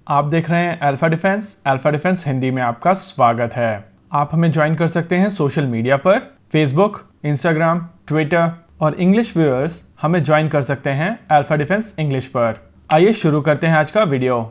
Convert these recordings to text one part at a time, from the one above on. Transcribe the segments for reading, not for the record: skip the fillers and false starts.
आप देख रहे हैं अल्फा डिफेंस हिंदी में आपका स्वागत है। आप हमें ज्वाइन कर सकते हैं सोशल मीडिया पर, फेसबुक, इंस्टाग्राम, ट्विटर और इंग्लिश व्यूअर्स हमें ज्वाइन कर सकते हैं अल्फा डिफेंस इंग्लिश पर। आइए शुरू करते हैं आज का वीडियो।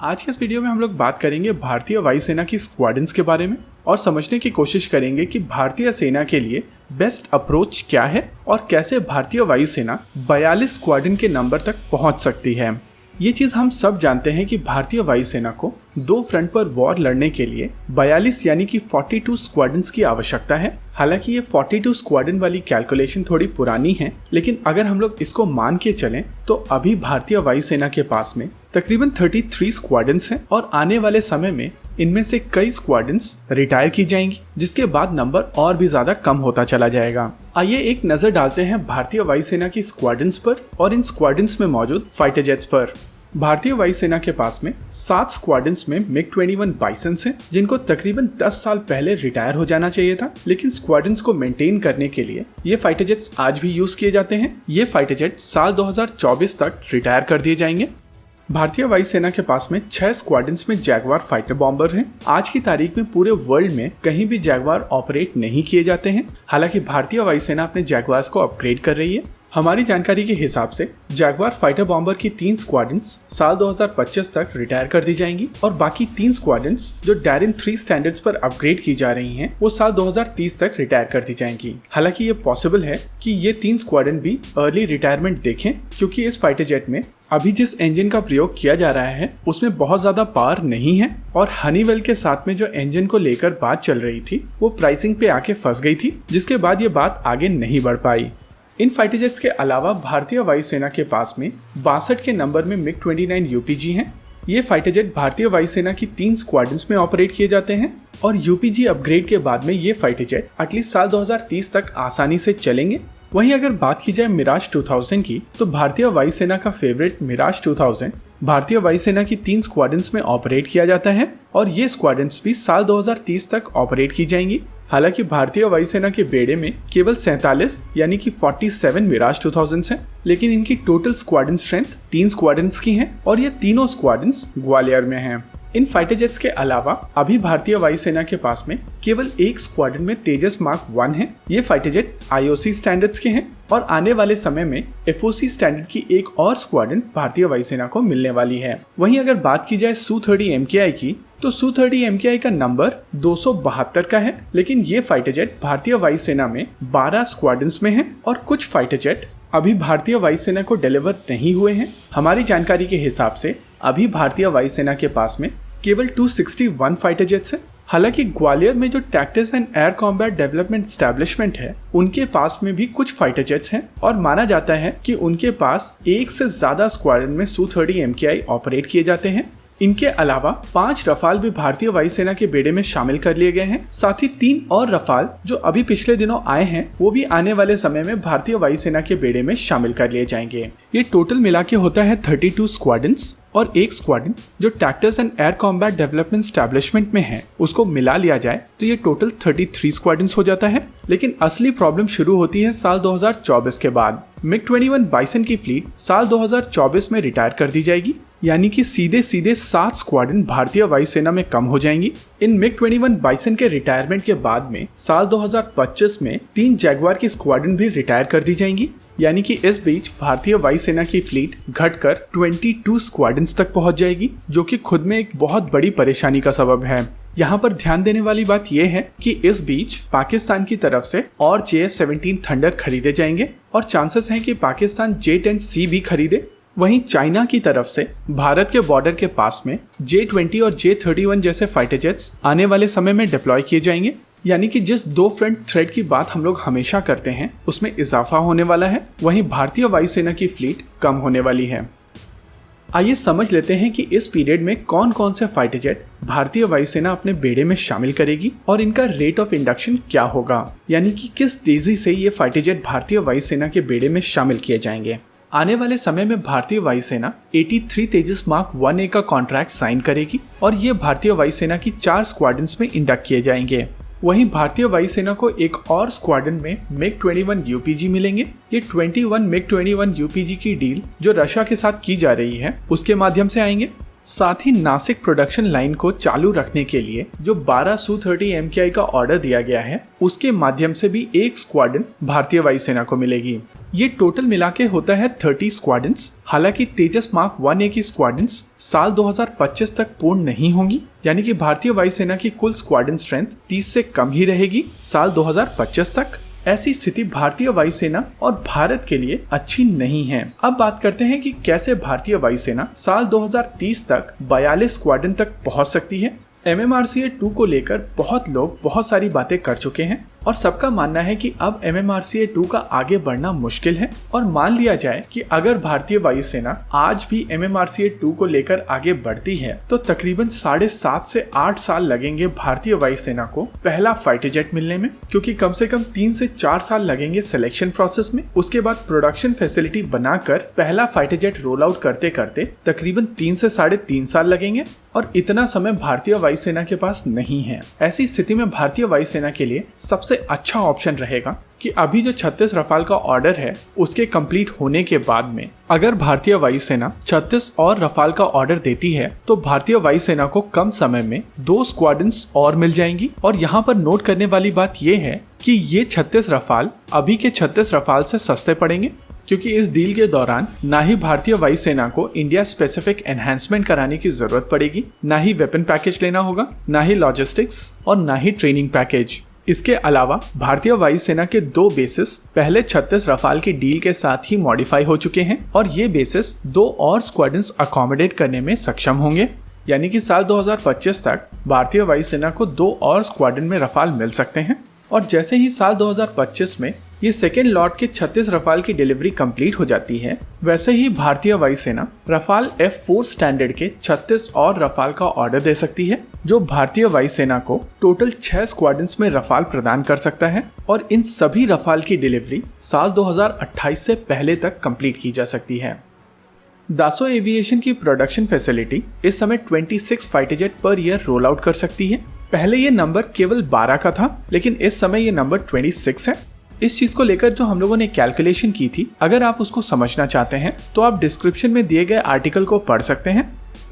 आज के इस वीडियो में हम लोग बात करेंगे भारतीय वायुसेना की स्क्वाड्रन्स के बारे में और समझने की कोशिश करेंगे कि भारतीय सेना के लिए बेस्ट अप्रोच क्या है और कैसे भारतीय वायुसेना 42 स्क्वाड्रन के नंबर तक पहुंच सकती है। ये चीज़ हम सब जानते हैं कि भारतीय वायुसेना को दो फ्रंट पर वॉर लड़ने के लिए 42 यानी कि 42 स्क्वाड्रन्स की आवश्यकता है। हालांकि ये 42 स्क्वाड्रन वाली कैलकुलेशन थोड़ी पुरानी है, लेकिन अगर हम लोग इसको मान के चलें तो अभी भारतीय वायुसेना के पास में तकरीबन 33 स्क्वाड्रन्स हैं और आने वाले समय में इनमें से कई स्क्वाड्रन्स रिटायर की जाएंगी, जिसके बाद नंबर और भी ज्यादा कम होता चला जाएगा। आइए एक नजर डालते हैं भारतीय वायुसेना की स्क्वाड्रन्स पर और इन स्क्वाड्रन्स में मौजूद फाइटर जेट्स पर। भारतीय वायुसेना के पास में 7 स्क्वाड्रन्स में MiG-21 बाइसन्स हैं, जिनको तकरीबन 10 साल पहले रिटायर हो जाना चाहिए था, लेकिन स्क्वाड्रन्स को मेंटेन करने के लिए ये फाइटर जेट्स आज भी यूज किए जाते हैं। ये फाइटर जेट साल 2024 तक रिटायर कर दिए जाएंगे। भारतीय वायुसेना के पास में 6 स्क्वाड्रन्स में जैगवार फाइटर बॉम्बर हैं। आज की तारीख में पूरे वर्ल्ड में कहीं भी जैगवार ऑपरेट नहीं किए जाते हैं। हालांकि भारतीय वायुसेना अपने जैगवार्स को अपग्रेड कर रही है। हमारी जानकारी के हिसाब से जैगवार फाइटर बॉम्बर की 3 स्क्वाड्रन्स साल 2025 तक रिटायर कर दी जाएंगी और बाकी 3 स्क्वाड्रन्स जो डैरिन 3 स्टैंडर्ड्स पर अपग्रेड की जा रही हैं, वो साल 2030 तक रिटायर कर दी जाएंगी। हालांकि ये पॉसिबल है कि ये 3 स्क्वाड्रन भी अर्ली रिटायरमेंट देखें, क्योंकि इस फाइटर जेट में अभी जिस इंजन का प्रयोग किया जा रहा है उसमें बहुत ज्यादा पावर नहीं है और हनीवेल के साथ में जो इंजन को लेकर बात चल रही थी वो प्राइसिंग पे आके फंस गई थी, जिसके बाद ये बात आगे नहीं बढ़ पाई। इन फाइटर जेट्स के अलावा भारतीय वायुसेना के पास में 62 के नंबर में MiG-29 UPG हैं। ये फाइटर जेट भारतीय वायुसेना की 3 स्क्वाड्रन्स में ऑपरेट किए जाते हैं और UPG अपग्रेड के बाद में ये फाइटर जेट एटलीस्ट साल 2030 तक आसानी से चलेंगे। वहीं अगर बात की जाए मिराज 2000 की, तो भारतीय वायुसेना का फेवरेट मिराज 2000 भारतीय वायुसेना की 3 स्क्वाड्रन्स में ऑपरेट किया जाता है और ये स्क्वाड्रन्स भी साल 2030 तक ऑपरेट की जाएंगी। हालांकि भारतीय वायुसेना के बेड़े में केवल 47 यानी कि 47 मिराज 2000 हैं, लेकिन इनकी टोटल स्क्वाड्रन स्ट्रेंथ 3 स्क्वाड्रन्स की है और ये तीनों स्क्वाड्रन्स ग्वालियर में हैं। इन फाइटर जेट्स के अलावा अभी भारतीय वायुसेना के पास में केवल एक स्क्वाड्रन में तेजस मार्क 1 है। ये फाइटर जेट IOC स्टैंडर्ड्स के हैं और आने वाले समय में FOC स्टैंडर्ड की एक और स्क्वाड्रन भारतीय वायुसेना को मिलने वाली है। वहीं अगर बात की जाए Su-30 MKI की, तो Su-30 MKI का नंबर 272 का है, लेकिन ये फाइटर जेट भारतीय वायुसेना में 12 स्क्वाड्रन्स में है और कुछ फाइटर जेट अभी भारतीय वायुसेना को डिलीवर नहीं हुए हैं। हमारी जानकारी के हिसाब से अभी भारतीय वायुसेना के पास में केवल 261 फाइटर जेट्स हैं। हालांकि ग्वालियर में जो tactics and air combat development establishment है, उनके पास में भी कुछ फाइटर जेट्स हैं और माना जाता है कि उनके पास एक से ज्यादा स्क्वाड्रन में Su-30 MKI ऑपरेट किए जाते हैं। इनके अलावा 5 रफाल भी भारतीय वायुसेना के बेड़े में शामिल कर लिए गए हैं। साथ ही 3 और रफाल जो अभी पिछले दिनों आए हैं, वो भी आने वाले समय में भारतीय वायुसेना के बेड़े में शामिल कर लिए जाएंगे। ये टोटल मिला के होता है 32 स्क्वाड्रन्स और एक स्क्वाड्रन जो tactics and air combat development establishment में है, उसको मिला लिया जाए तो ये टोटल 33 स्क्वाड्रन्स हो जाता है। लेकिन असली प्रॉब्लम शुरू होती है साल 2024 के बाद। MiG-21 बाइसन की फ्लीट साल 2024 में रिटायर कर दी जाएगी, यानी कि सीधे 7 स्क्वाड्रन भारतीय वायुसेना में कम हो जाएंगी। इन MiG-21 बाइसन के रिटायरमेंट के बाद में साल 2025 में 3 जैगवार की स्क्वाड्रन भी रिटायर कर दी जाएंगी, यानी कि इस बीच भारतीय वायुसेना की फ्लीट घटकर 22 स्क्वाड्रन्स तक पहुंच जाएगी, जो कि खुद में एक बहुत बड़ी परेशानी का सबब है। यहाँ पर ध्यान देने वाली बात यह है कि इस बीच पाकिस्तान की तरफ से और JF-17 थंडर खरीदे जाएंगे और चांसेस हैं कि पाकिस्तान J-10C भी खरीदे। वहीं चाइना की तरफ से भारत के बॉर्डर के पास में J-20 और J-31 जैसे फाइटर जेट्स आने वाले समय में डिप्लॉय किए जाएंगे, यानी कि जिस 2 फ्रंट थ्रेड की बात हम लोग हमेशा करते हैं उसमें इजाफा होने वाला है। वहीं भारतीय वायुसेना की फ्लीट कम होने वाली है। आइए समझ लेते हैं कि इस पीरियड में कौन कौन से फाइटर जेट भारतीय वायुसेना अपने बेड़े में शामिल करेगी और इनका रेट ऑफ इंडक्शन क्या होगा, यानी कि किस तेजी से ये फाइटर जेट भारतीय वायुसेना के बेड़े में शामिल किए जाएंगे। आने वाले समय में भारतीय वायुसेना 83 तेजस मार्क 1A का कॉन्ट्रैक्ट साइन करेगी और ये भारतीय वायुसेना की 4 स्क्वाड्रन्स में इंडक्ट किए जाएंगे। वहीं भारतीय वायुसेना को एक और स्क्वाड्रन में MiG-21 यूपीजी मिलेंगे। ये 21 MiG-21 यूपीजी की डील जो रशिया के साथ की जा रही है उसके माध्यम से आएंगे। साथ ही नासिक प्रोडक्शन लाइन को चालू रखने के लिए जो 12 Su-30 MKI का ऑर्डर दिया गया है उसके माध्यम से भी एक स्क्वाड्रन भारतीय वायुसेना को मिलेगी। ये टोटल मिला के होता है 30 स्क्वाड्रन्स। हालांकि तेजस मार्क 1A की स्क्वाड्रन्स साल 2025 तक पूर्ण नहीं होंगी, यानी कि भारतीय वायुसेना की कुल स्क्वाड्रन स्ट्रेंथ 30 से कम ही रहेगी साल 2025 तक। ऐसी स्थिति भारतीय वायुसेना और भारत के लिए अच्छी नहीं है। अब बात करते हैं कि कैसे भारतीय वायुसेना साल 2030 तक 42 स्क्वाड्रन तक पहुंच सकती है। MMRCA 2 को लेकर बहुत लोग बहुत सारी बातें कर चुके हैं और सबका मानना है कि अब MMRCA 2 का आगे बढ़ना मुश्किल है। और मान लिया जाए कि अगर भारतीय वायुसेना आज भी MMRCA 2 को लेकर आगे बढ़ती है तो तकरीबन 7.5 से 8 साल लगेंगे भारतीय वायुसेना को पहला फाइटर जेट मिलने में, क्योंकि कम से कम 3 से 4 साल लगेंगे सिलेक्शन प्रोसेस में। उसके बाद प्रोडक्शन फैसिलिटी बनाकर पहला फाइटर जेट रोल आउट करते करते तकरीबन 3 से 3.5 साल लगेंगे और इतना समय भारतीय वायुसेना के पास नहीं है। ऐसी स्थिति में भारतीय वायुसेना के लिए सबसे अच्छा ऑप्शन रहेगा कि अभी जो 36 रफाल का ऑर्डर है उसके कंप्लीट होने के बाद में अगर भारतीय वायुसेना 36 और रफाल का ऑर्डर देती है तो भारतीय वायुसेना को कम समय में 2 स्क्वाड्रन्स और मिल जाएंगी। और यहाँ पर नोट करने वाली बात यह है कि ये 36 रफाल अभी के 36 रफाल से सस्ते पड़ेंगे, क्योंकि इस डील के दौरान ना ही भारतीय वायुसेना को इंडिया स्पेसिफिक एनहांसमेंट कराने की जरूरत पड़ेगी, ना ही वेपन पैकेज लेना होगा, ना ही लॉजिस्टिक्स और ना ही ट्रेनिंग पैकेज। इसके अलावा भारतीय वायुसेना के 2 बेसिस पहले 36 रफाल की डील के साथ ही मॉडिफाई हो चुके हैं और ये बेसिस 2 और स्क्वाड्रन्स अकोमोडेट करने में सक्षम होंगे, यानी कि साल 2025 तक भारतीय वायुसेना को 2 और स्क्वाड्रन में रफाल मिल सकते हैं। और जैसे ही साल 2025 में ये सेकेंड लॉट के 36 रफाल की डिलीवरी कंप्लीट हो जाती है, वैसे ही भारतीय वायुसेना रफाल F4 स्टैंडर्ड के 36 और रफाल का ऑर्डर दे सकती है, जो भारतीय वायुसेना को टोटल 6 स्क्वाड्रन्स में रफाल प्रदान कर सकता है। और इन सभी रफाल की डिलीवरी साल 2028 से पहले तक कंप्लीट की जा सकती है। दासो एविएशन की प्रोडक्शन फैसिलिटी इस समय 26 fighter jet per year roll out कर सकती है। पहले ये नंबर केवल 12 का था, लेकिन इस समय ये नंबर 26 है। इस चीज को लेकर जो हम लोगों ने कैलकुलेशन की थी, अगर आप उसको समझना चाहते हैं तो आप डिस्क्रिप्शन में दिए गए आर्टिकल को पढ़ सकते हैं।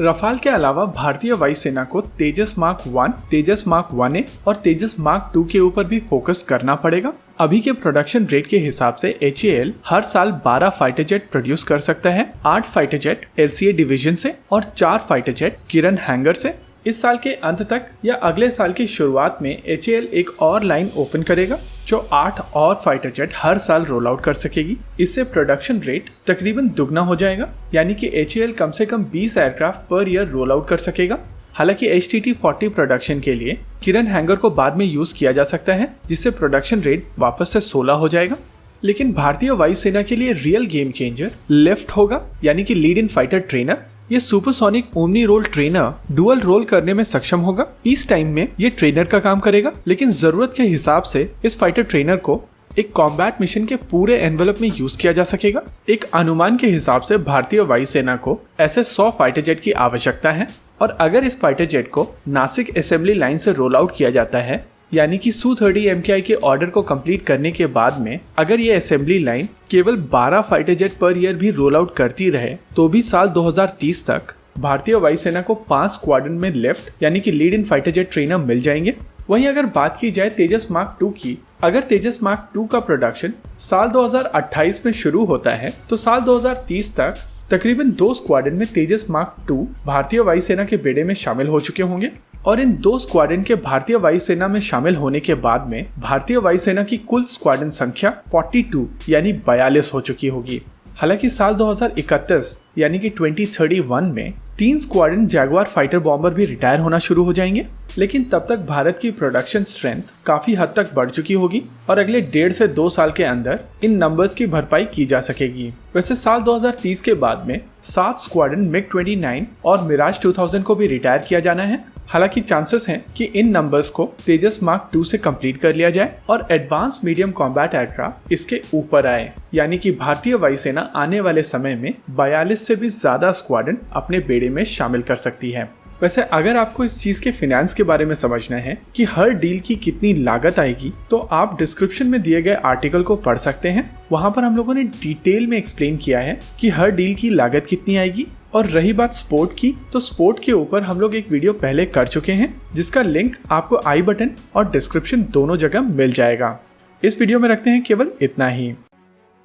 रफाल के अलावा भारतीय वायुसेना को तेजस मार्क 1, तेजस मार्क 1A और तेजस मार्क 2 के ऊपर भी फोकस करना पड़ेगा। अभी के प्रोडक्शन रेट के हिसाब से HAL हर साल 12 फाइटर जेट प्रोड्यूस कर सकता है, 8 फाइटर जेट LCA डिवीजन से और 4 फाइटर जेट किरण हैंगर से। इस साल के अंत तक या अगले साल की शुरुआत में HAL एक और लाइन ओपन करेगा जो 8 और फाइटर जेट हर साल रोल आउट कर सकेगी। इससे प्रोडक्शन रेट तकरीबन दुगना हो जाएगा, यानी कि HAL कम से कम 20 aircraft per year roll out कर सकेगा। हालांकि HTT-40 प्रोडक्शन के लिए किरण हैंगर को बाद में यूज किया जा सकता है, जिससे प्रोडक्शन रेट वापस से 16 हो जाएगा। लेकिन भारतीय वायुसेना के लिए रियल गेम चेंजर लिफ्ट होगा, यानी कि लीड इन फाइटर ट्रेनर। ये supersonic omni role trainer dual role करने में सक्षम होगा। पीस टाइम में ये ट्रेनर का काम करेगा, लेकिन जरूरत के हिसाब से इस फाइटर ट्रेनर को एक कॉम्बैट मिशन के पूरे एनवेलप में यूज किया जा सकेगा। एक अनुमान के हिसाब से भारतीय वायुसेना को ऐसे 100 फाइटर जेट की आवश्यकता है, और अगर इस फाइटर जेट को नासिक असेंबली लाइन से रोल आउट किया जाता है, यानी कि Su-30 MKI के ऑर्डर को कंप्लीट करने के बाद में अगर ये असेंबली लाइन केवल 12 फाइटर जेट पर ईयर भी रोल आउट करती रहे, तो भी साल 2030 तक भारतीय वायुसेना को 5 स्क्वाड्रन में लेफ्ट यानी कि lead in fighter jet trainer मिल जाएंगे। वहीं अगर बात की जाए तेजस मार्क 2 की, अगर तेजस मार्क 2 का प्रोडक्शन साल 2028 में शुरू होता है तो साल 2030 तक तकरीबन 2 स्क्वाड्रन में तेजस मार्क 2 भारतीय वायुसेना के बेड़े में शामिल हो चुके होंगे। और इन 2 स्क्वाड्रन के भारतीय वायुसेना में शामिल होने के बाद में भारतीय वायुसेना की कुल स्क्वाड्रन संख्या 42 यानी 42 हो चुकी होगी। हालांकि साल 2031 यानी कि 2031 में 3 स्क्वाड्रन जैगुआर फाइटर बॉम्बर भी रिटायर होना शुरू हो जाएंगे, लेकिन तब तक भारत की प्रोडक्शन स्ट्रेंथ काफी हद तक बढ़ चुकी होगी और अगले 1.5 से 2 साल के अंदर इन नंबर्स की भरपाई की जा सकेगी। वैसे साल 2030 के बाद में 7 स्क्वाड्रन MiG-29 और मिराज 2000 को भी रिटायर किया जाना है। हालांकि चांसेस हैं कि इन नंबर्स को तेजस मार्क 2 से कंप्लीट कर लिया जाए और एडवांस मीडियम कॉम्बैट एयरक्राफ्ट इसके ऊपर आए, यानी कि भारतीय वायुसेना आने वाले समय में 42 से भी ज्यादा स्क्वाड्रन अपने बेड़े में शामिल कर सकती है। वैसे अगर आपको इस चीज के फिनेंस के बारे में समझना है कि हर डील की कितनी लागत आएगी, तो आप डिस्क्रिप्शन में दिए गए आर्टिकल को पढ़ सकते हैं। वहां पर हम लोगों ने डिटेल में एक्सप्लेन किया है कि हर डील की लागत कितनी आएगी। और रही बात स्पोर्ट की, तो स्पोर्ट के ऊपर हम लोग एक वीडियो पहले कर चुके हैं, जिसका लिंक आपको आई बटन और डिस्क्रिप्शन दोनों जगह मिल जाएगा। इस वीडियो में रखते हैं केवल इतना ही।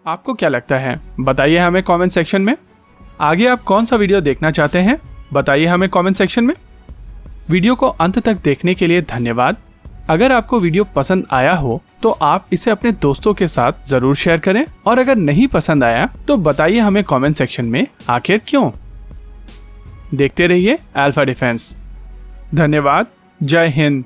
आपको क्या लगता है बताइए हमें कमेंट सेक्शन में। आगे आप कौन सा वीडियो देखना चाहते हैं बताइए हमें कमेंट सेक्शन में। वीडियो को अंत तक देखने के लिए धन्यवाद। अगर आपको वीडियो पसंद आया हो तो आप इसे अपने दोस्तों के साथ जरूर शेयर करें, और अगर नहीं पसंद आया तो बताइए हमें कमेंट सेक्शन में आखिर क्यों। देखते रहिए अल्फा डिफेंस। धन्यवाद। जय हिंद।